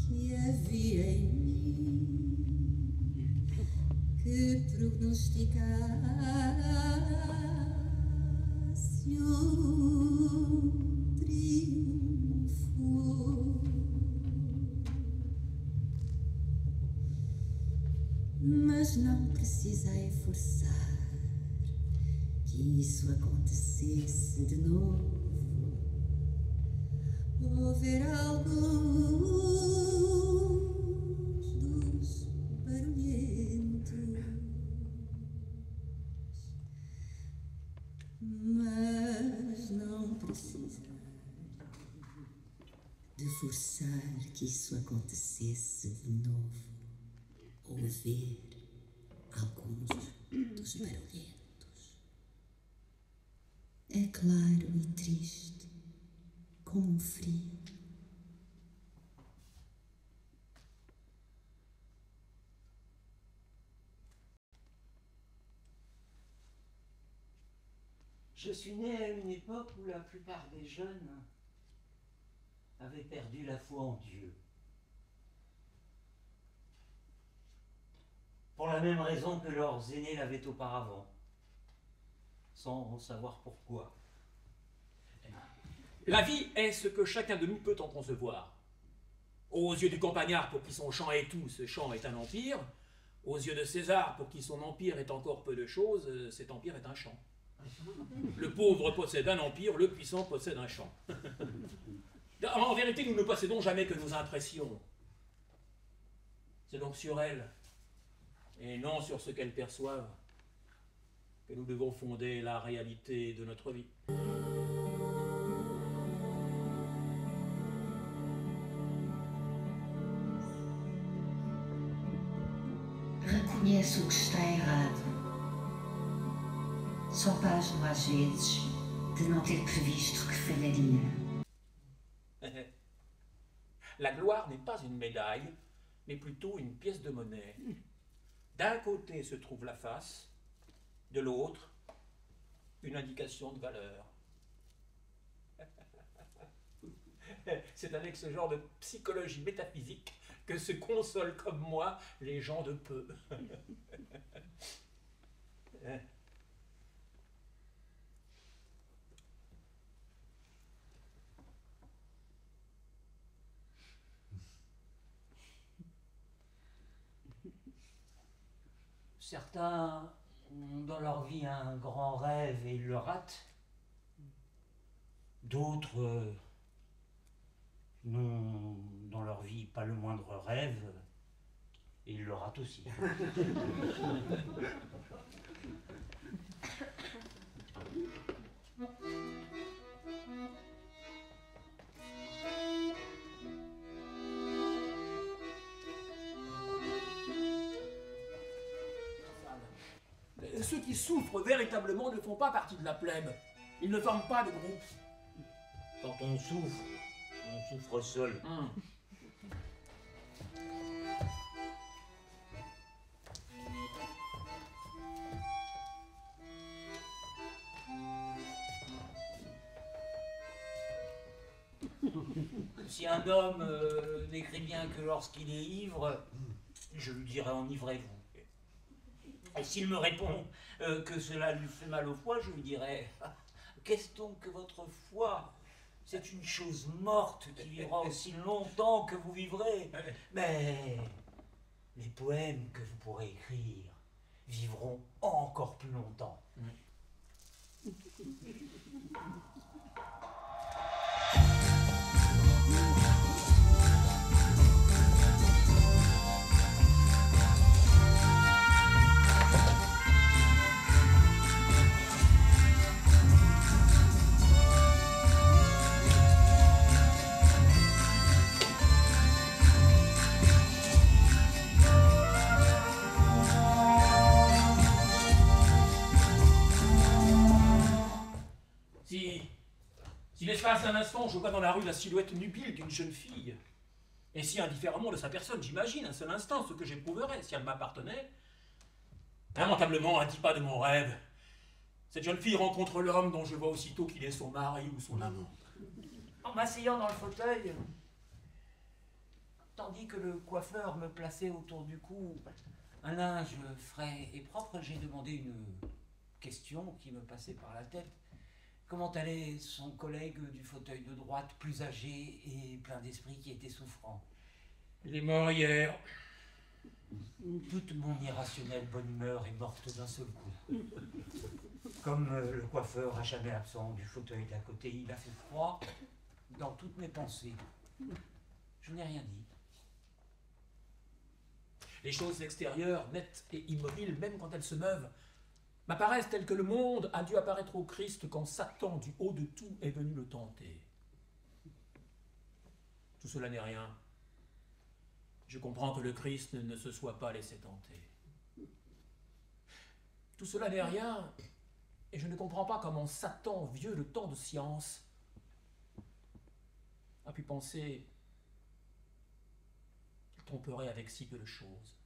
que havia em mim que prognosticasse um triunfo. Mas não precisei forçar que isso acontecesse de novo. Houver alguns dos barulhentos, mas não precisei de forçar que isso acontecesse de novo. Ouvir alguns dos barulhentos. É claro e triste, como um frio. Je suis né à une époque où la plupart des jeunes avaient perdu la foi en Dieu. Pour la même raison que leurs aînés l'avaient auparavant, sans savoir pourquoi. La vie est ce que chacun de nous peut en concevoir. Aux yeux du campagnard pour qui son champ est tout, ce champ est un empire. Aux yeux de César pour qui son empire est encore peu de choses, cet empire est un champ. Le pauvre possède un empire, le puissant possède un champ. En vérité, nous ne possédons jamais que nos impressions. C'est donc sur elles, et non sur ce qu'elles perçoivent, que nous devons fonder la réalité de notre vie. Reconheço o que está errado. Só pasmo às vezes de não ter previsto que falharia. La gloire n'est pas une médaille, mais plutôt une pièce de monnaie. D'un côté se trouve la face, de l'autre, une indication de valeur. C'est avec ce genre de psychologie métaphysique que se consolent comme moi les gens de peu. Certains ont dans leur vie un grand rêve et ils le ratent. D'autres n'ont dans leur vie pas le moindre rêve et ils le ratent aussi. Ceux qui souffrent véritablement ne font pas partie de la plèbe. Ils ne forment pas de groupe. Quand on souffre seul. Si un homme n'écrit bien que lorsqu'il est ivre, je lui dirai enivrez-vous. Et s'il me répond que cela lui fait mal au foie, je lui dirai qu'est-ce donc que votre foie? C'est une chose morte qui vivra aussi longtemps que vous vivrez. Mais les poèmes que vous pourrez écrire vivront encore plus longtemps. Si l'espace d'un instant je vois dans la rue la silhouette nubile d'une jeune fille, et si indifféremment de sa personne, j'imagine un seul instant ce que j'éprouverais si elle m'appartenait, lamentablement, à 10 pas de mon rêve, cette jeune fille rencontre l'homme dont je vois aussitôt qu'il est son mari ou son amant. En m'asseyant dans le fauteuil, tandis que le coiffeur me plaçait autour du cou un linge frais et propre, j'ai demandé une question qui me passait par la tête. Comment allait son collègue du fauteuil de droite, plus âgé et plein d'esprit, qui était souffrant? Il est mort hier. Toute mon irrationnelle bonne humeur est morte d'un seul coup. Comme le coiffeur à jamais absent du fauteuil d'à côté, il a fait froid dans toutes mes pensées. Je n'ai rien dit. Les choses extérieures, nettes et immobiles, même quand elles se meuvent, m'apparaissent telles que le monde a dû apparaître au Christ quand Satan, du haut de tout, est venu le tenter. Tout cela n'est rien. Je comprends que le Christ ne se soit pas laissé tenter. Tout cela n'est rien, et je ne comprends pas comment Satan, vieux de tant de science, a pu penser qu'il tromperait avec si peu de choses.